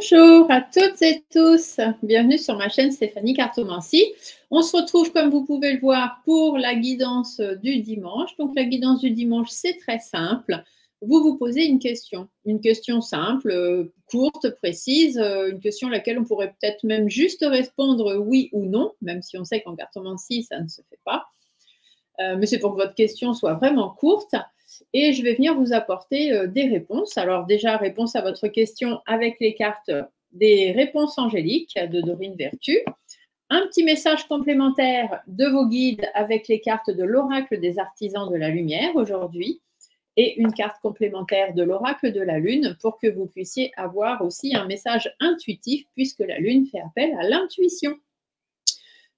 Bonjour à toutes et tous, bienvenue sur ma chaîne Stéphanie Cartomancie. On se retrouve comme vous pouvez le voir pour la guidance du dimanche. Donc la guidance du dimanche c'est très simple. Vous vous posez une question simple, courte, précise, une question à laquelle on pourrait peut-être même juste répondre oui ou non, même si on sait qu'en cartomancie ça ne se fait pas. Mais c'est pour que votre question soit vraiment courte. Et je vais venir vous apporter des réponses. Alors déjà, réponse à votre question avec les cartes des réponses angéliques de Dorine Vertu. Un petit message complémentaire de vos guides avec les cartes de l'oracle des artisans de la lumière aujourd'hui. Et une carte complémentaire de l'oracle de la lune pour que vous puissiez avoir aussi un message intuitif puisque la lune fait appel à l'intuition.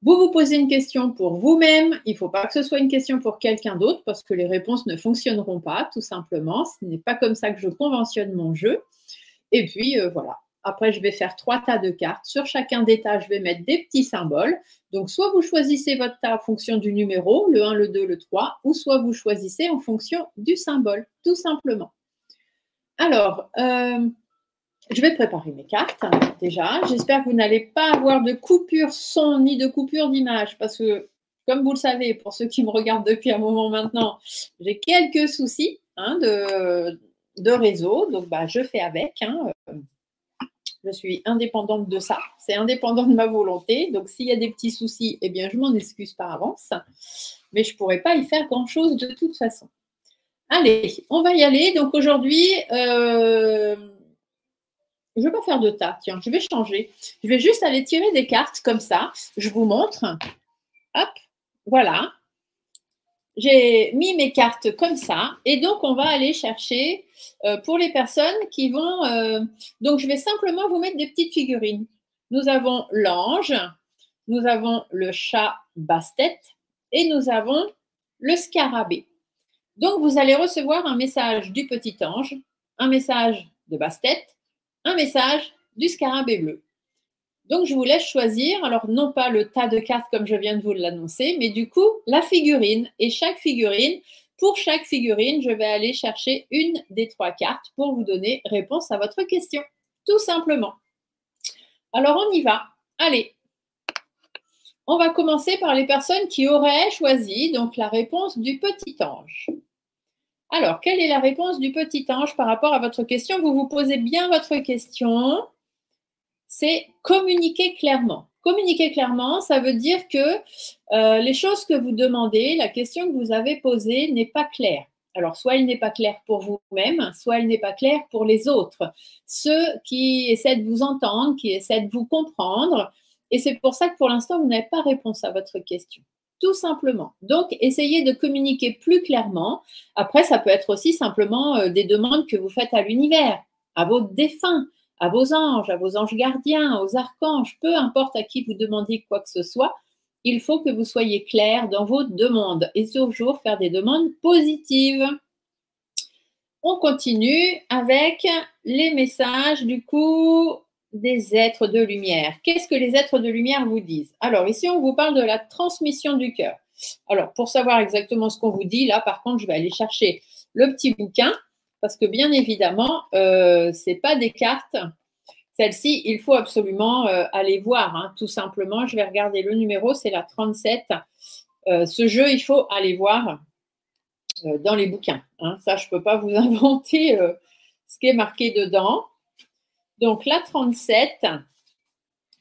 Vous vous posez une question pour vous-même. Il ne faut pas que ce soit une question pour quelqu'un d'autre parce que les réponses ne fonctionneront pas, tout simplement. Ce n'est pas comme ça que je conventionne mon jeu. Et puis, voilà. Après, je vais faire 3 tas de cartes. Sur chacun des tas, je vais mettre des petits symboles. Donc, soit vous choisissez votre tas en fonction du numéro, le 1, le 2, le 3, ou soit vous choisissez en fonction du symbole, tout simplement. Alors, je vais préparer mes cartes déjà. J'espère que vous n'allez pas avoir de coupure son ni de coupure d'image parce que, comme vous le savez, pour ceux qui me regardent depuis un moment maintenant, j'ai quelques soucis de réseau. Donc, je fais avec. Je suis indépendante de ça. C'est indépendant de ma volonté. Donc, s'il y a des petits soucis, eh bien, je m'en excuse par avance. Mais je ne pourrais pas y faire grand-chose de toute façon. Allez, on va y aller. Donc, aujourd'hui, je ne vais pas faire de tas, tiens, je vais changer. Je vais juste aller tirer des cartes comme ça. Je vous montre. Hop, voilà. J'ai mis mes cartes comme ça. Et donc, on va aller chercher pour les personnes qui vont… donc, je vais simplement vous mettre des petites figurines. Nous avons l'ange, nous avons le chat basse-tête et nous avons le scarabée. Donc, vous allez recevoir un message du petit ange, un message de basse-tête, un message du scarabée bleu. Donc, je vous laisse choisir, alors non pas le tas de cartes comme je viens de vous l'annoncer, mais du coup, la figurine. Et pour chaque figurine, je vais aller chercher une des 3 cartes pour vous donner réponse à votre question, tout simplement. Alors, on y va. Allez. On va commencer par les personnes qui auraient choisi donc la réponse du petit ange. Alors, quelle est la réponse du petit ange par rapport à votre question? Vous vous posez bien votre question. C'est communiquer clairement. Communiquer clairement, ça veut dire que les choses que vous demandez, la question que vous avez posée n'est pas claire. Alors, soit elle n'est pas claire pour vous-même, soit elle n'est pas claire pour les autres. Ceux qui essaient de vous entendre, qui essaient de vous comprendre. Et c'est pour ça que pour l'instant, vous n'avez pas réponse à votre question. Tout simplement. Donc, essayez de communiquer plus clairement. Après, ça peut être aussi simplement des demandes que vous faites à l'univers, à vos défunts, à vos anges gardiens, aux archanges, peu importe à qui vous demandiez quoi que ce soit. Il faut que vous soyez clair dans vos demandes et toujours faire des demandes positives. On continue avec les messages du coup des êtres de lumière. Qu'est-ce que les êtres de lumière vous disent? Alors ici, on vous parle de la transmission du cœur. Alors, pour savoir exactement ce qu'on vous dit, là, par contre, je vais aller chercher le petit bouquin parce que bien évidemment, ce n'est pas des cartes. Celle-ci, il faut absolument aller voir, hein, tout simplement. Je vais regarder le numéro, c'est la 37. Ce jeu, il faut aller voir dans les bouquins. Hein. Ça, je ne peux pas vous inventer ce qui est marqué dedans. Donc, la 37,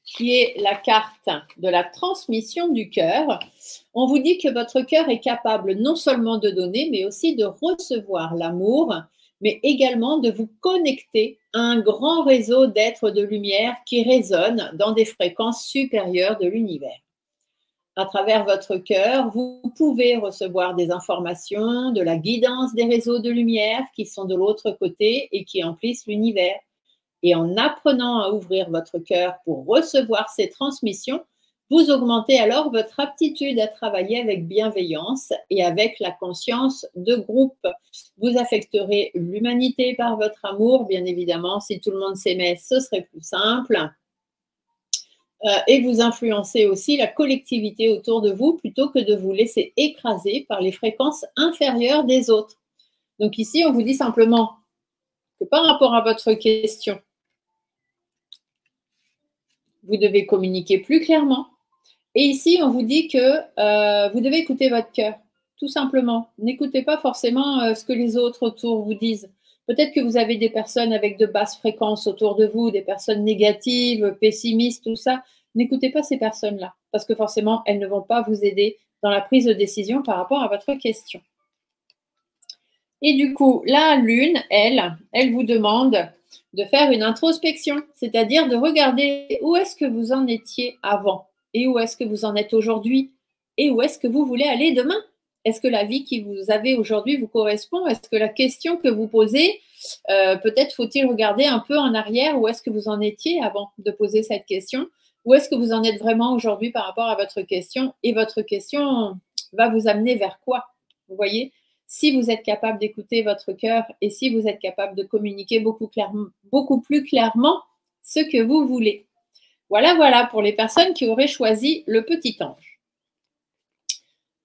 qui est la carte de la transmission du cœur, on vous dit que votre cœur est capable non seulement de donner, mais aussi de recevoir l'amour, mais également de vous connecter à un grand réseau d'êtres de lumière qui résonnent dans des fréquences supérieures de l'univers. À travers votre cœur, vous pouvez recevoir des informations, de la guidance des réseaux de lumière qui sont de l'autre côté et qui emplissent l'univers. Et en apprenant à ouvrir votre cœur pour recevoir ces transmissions, vous augmentez alors votre aptitude à travailler avec bienveillance et avec la conscience de groupe. Vous affecterez l'humanité par votre amour, bien évidemment. Si tout le monde s'aimait, ce serait plus simple. Et vous influencez aussi la collectivité autour de vous plutôt que de vous laisser écraser par les fréquences inférieures des autres. Donc ici, on vous dit simplement que par rapport à votre question, vous devez communiquer plus clairement. Et ici, on vous dit que vous devez écouter votre cœur, tout simplement. N'écoutez pas forcément ce que les autres autour vous disent. Peut-être que vous avez des personnes avec de basses fréquences autour de vous, des personnes négatives, pessimistes, tout ça. N'écoutez pas ces personnes-là, parce que forcément, elles ne vont pas vous aider dans la prise de décision par rapport à votre question. Et du coup, la Lune, elle vous demande de faire une introspection, c'est-à-dire de regarder où est-ce que vous en étiez avant et où est-ce que vous en êtes aujourd'hui et où est-ce que vous voulez aller demain. Est-ce que la vie que vous avez aujourd'hui vous correspond? Est-ce que la question que vous posez, peut-être faut-il regarder un peu en arrière où est-ce que vous en étiez avant de poser cette question? Où est-ce que vous en êtes vraiment aujourd'hui par rapport à votre question? Et votre question va vous amener vers quoi? Vous voyez? Si vous êtes capable d'écouter votre cœur et si vous êtes capable de communiquer beaucoup plus clairement ce que vous voulez. Voilà pour les personnes qui auraient choisi le petit ange.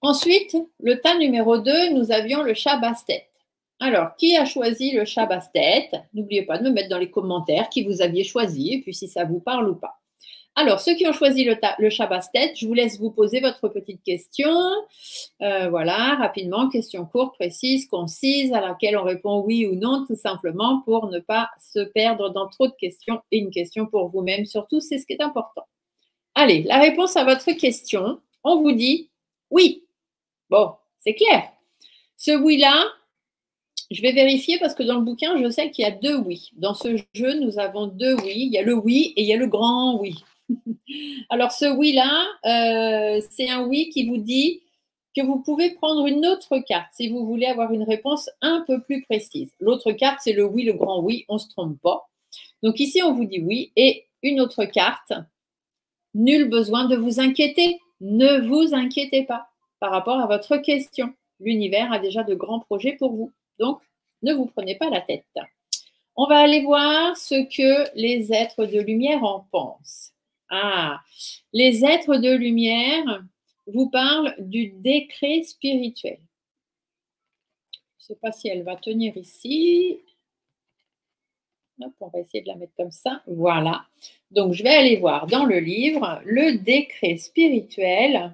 Ensuite, le tas numéro 2, nous avions le chat basse-tête. Alors, qui a choisi le chat basse-tête? N'oubliez pas de me mettre dans les commentaires qui vous aviez choisi et puis si ça vous parle ou pas. Alors, ceux qui ont choisi le chat basse-tête, je vous laisse vous poser votre petite question. Voilà, rapidement, question courte, précise, concise, à laquelle on répond oui ou non, tout simplement pour ne pas se perdre dans trop de questions et une question pour vous-même, surtout, c'est ce qui est important. Allez, la réponse à votre question, on vous dit oui. Bon, c'est clair. Ce oui-là, je vais vérifier parce que dans le bouquin, je sais qu'il y a 2 oui. Dans ce jeu, nous avons 2 oui. Il y a le oui et il y a le grand oui. Alors, ce oui-là, c'est un oui qui vous dit que vous pouvez prendre une autre carte si vous voulez avoir une réponse un peu plus précise. L'autre carte, c'est le oui, le grand oui, on ne se trompe pas. Donc ici, on vous dit oui. Et une autre carte, nul besoin de vous inquiéter. Ne vous inquiétez pas par rapport à votre question. L'univers a déjà de grands projets pour vous. Donc, ne vous prenez pas la tête. On va aller voir ce que les êtres de lumière en pensent. Ah, les êtres de lumière vous parlent du décret spirituel. Je ne sais pas si elle va tenir ici. Hop, on va essayer de la mettre comme ça. Voilà. Donc, je vais aller voir dans le livre le décret spirituel.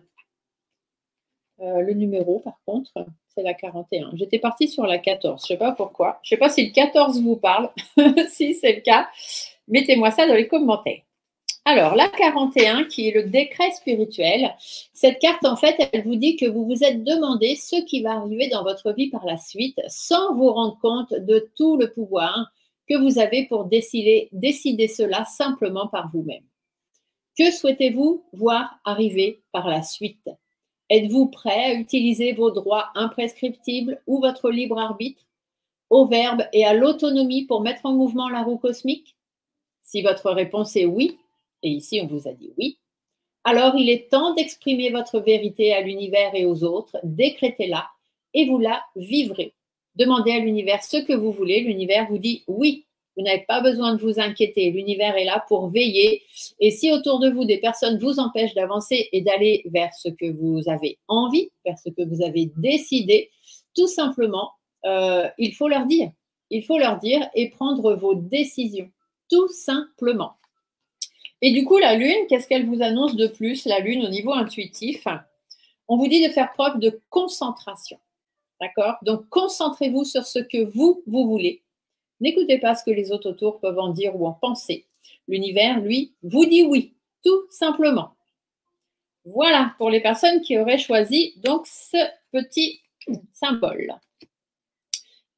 Le numéro, par contre, c'est la 41. J'étais partie sur la 14. Je ne sais pas pourquoi. Je ne sais pas si le 14 vous parle. Si c'est le cas, mettez-moi ça dans les commentaires. Alors, la 41, qui est le décret spirituel, cette carte, en fait, elle vous dit que vous vous êtes demandé ce qui va arriver dans votre vie par la suite sans vous rendre compte de tout le pouvoir que vous avez pour décider cela simplement par vous-même. Que souhaitez-vous voir arriver par la suite? Êtes-vous prêt à utiliser vos droits imprescriptibles ou votre libre arbitre au verbe et à l'autonomie pour mettre en mouvement la roue cosmique? Si votre réponse est oui, et ici on vous a dit oui, alors il est temps d'exprimer votre vérité à l'univers et aux autres, décrétez-la et vous la vivrez. Demandez à l'univers ce que vous voulez, l'univers vous dit oui. Vous n'avez pas besoin de vous inquiéter, l'univers est là pour veiller. Et si autour de vous, des personnes vous empêchent d'avancer et d'aller vers ce que vous avez envie, vers ce que vous avez décidé, tout simplement, il faut leur dire. Il faut leur dire et prendre vos décisions, tout simplement. Et du coup, la Lune, qu'est-ce qu'elle vous annonce de plus, la Lune, au niveau intuitif? On vous dit de faire preuve de concentration. D'accord? Donc, concentrez-vous sur ce que vous voulez. N'écoutez pas ce que les autres autour peuvent en dire ou en penser. L'univers, lui, vous dit oui, tout simplement. Voilà pour les personnes qui auraient choisi donc ce petit symbole.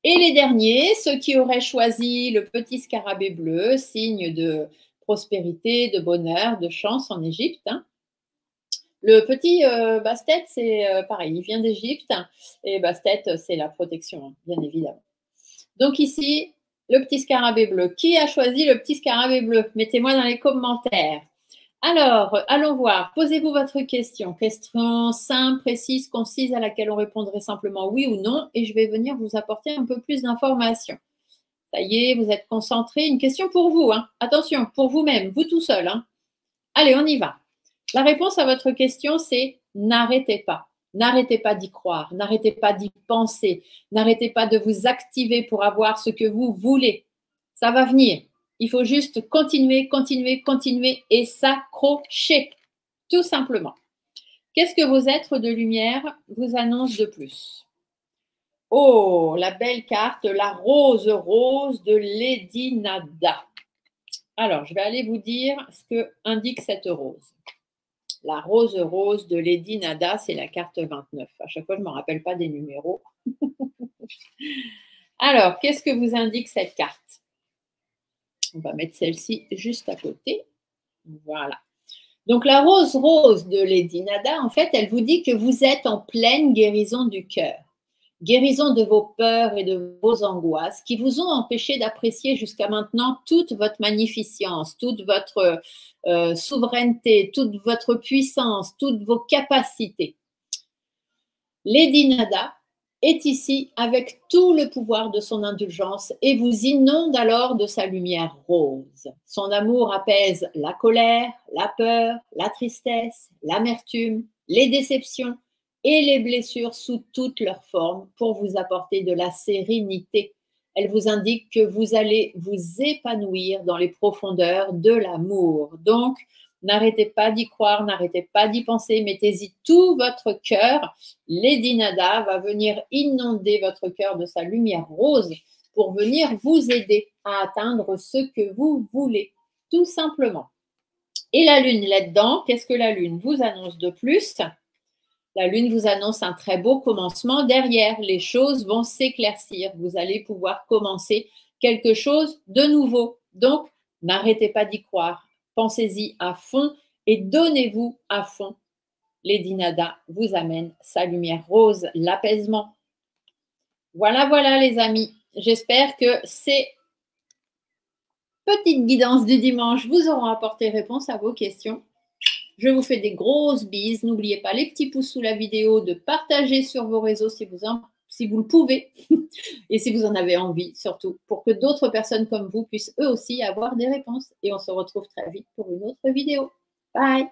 Et les derniers, ceux qui auraient choisi le petit scarabée bleu, signe de prospérité, de bonheur, de chance en Égypte. Hein. Le petit Bastet, c'est pareil, il vient d'Égypte. Et Bastet, c'est la protection, hein, bien évidemment. Donc ici, le petit scarabée bleu. Qui a choisi le petit scarabée bleu? Mettez-moi dans les commentaires. Alors, allons voir. Posez-vous votre question. Question simple, précise, concise, à laquelle on répondrait simplement oui ou non. Et je vais venir vous apporter un peu plus d'informations. Ça y est, vous êtes concentrés. Une question pour vous. Hein. Attention, pour vous-même, vous tout seul. Hein. Allez, on y va. La réponse à votre question, c'est n'arrêtez pas. N'arrêtez pas d'y croire. N'arrêtez pas d'y penser. N'arrêtez pas de vous activer pour avoir ce que vous voulez. Ça va venir. Il faut juste continuer, continuer, continuer et s'accrocher, tout simplement. Qu'est-ce que vos êtres de lumière vous annoncent de plus? Oh, la belle carte, la rose rose de Lady Nada. Alors, je vais aller vous dire ce que indique cette rose. La rose rose de Lady Nada, c'est la carte 29. À chaque fois, je ne me rappelle pas des numéros. Alors, qu'est-ce que vous indique cette carte? On va mettre celle-ci juste à côté. Voilà. Donc, la rose rose de Lady Nada, en fait, elle vous dit que vous êtes en pleine guérison du cœur. Guérison de vos peurs et de vos angoisses qui vous ont empêché d'apprécier jusqu'à maintenant toute votre magnificence, toute votre souveraineté, toute votre puissance, toutes vos capacités. Lady Nada est ici avec tout le pouvoir de son indulgence et vous inonde alors de sa lumière rose. Son amour apaise la colère, la peur, la tristesse, l'amertume, les déceptions et les blessures sous toutes leurs formes pour vous apporter de la sérénité. Elle vous indique que vous allez vous épanouir dans les profondeurs de l'amour. Donc, n'arrêtez pas d'y croire, n'arrêtez pas d'y penser, mettez-y tout votre cœur. Lady Nada va venir inonder votre cœur de sa lumière rose pour venir vous aider à atteindre ce que vous voulez, tout simplement. Et la lune là-dedans, qu'est-ce que la lune vous annonce de plus? La lune vous annonce un très beau commencement derrière. Les choses vont s'éclaircir. Vous allez pouvoir commencer quelque chose de nouveau. Donc, n'arrêtez pas d'y croire. Pensez-y à fond et donnez-vous à fond. Lady Nada vous amène sa lumière rose, l'apaisement. Voilà, voilà les amis. J'espère que ces petites guidances du dimanche vous auront apporté réponse à vos questions. Je vous fais des grosses bises. N'oubliez pas les petits pouces sous la vidéo, de partager sur vos réseaux si vous le pouvez et si vous en avez envie surtout, pour que d'autres personnes comme vous puissent eux aussi avoir des réponses. Et on se retrouve très vite pour une autre vidéo. Bye!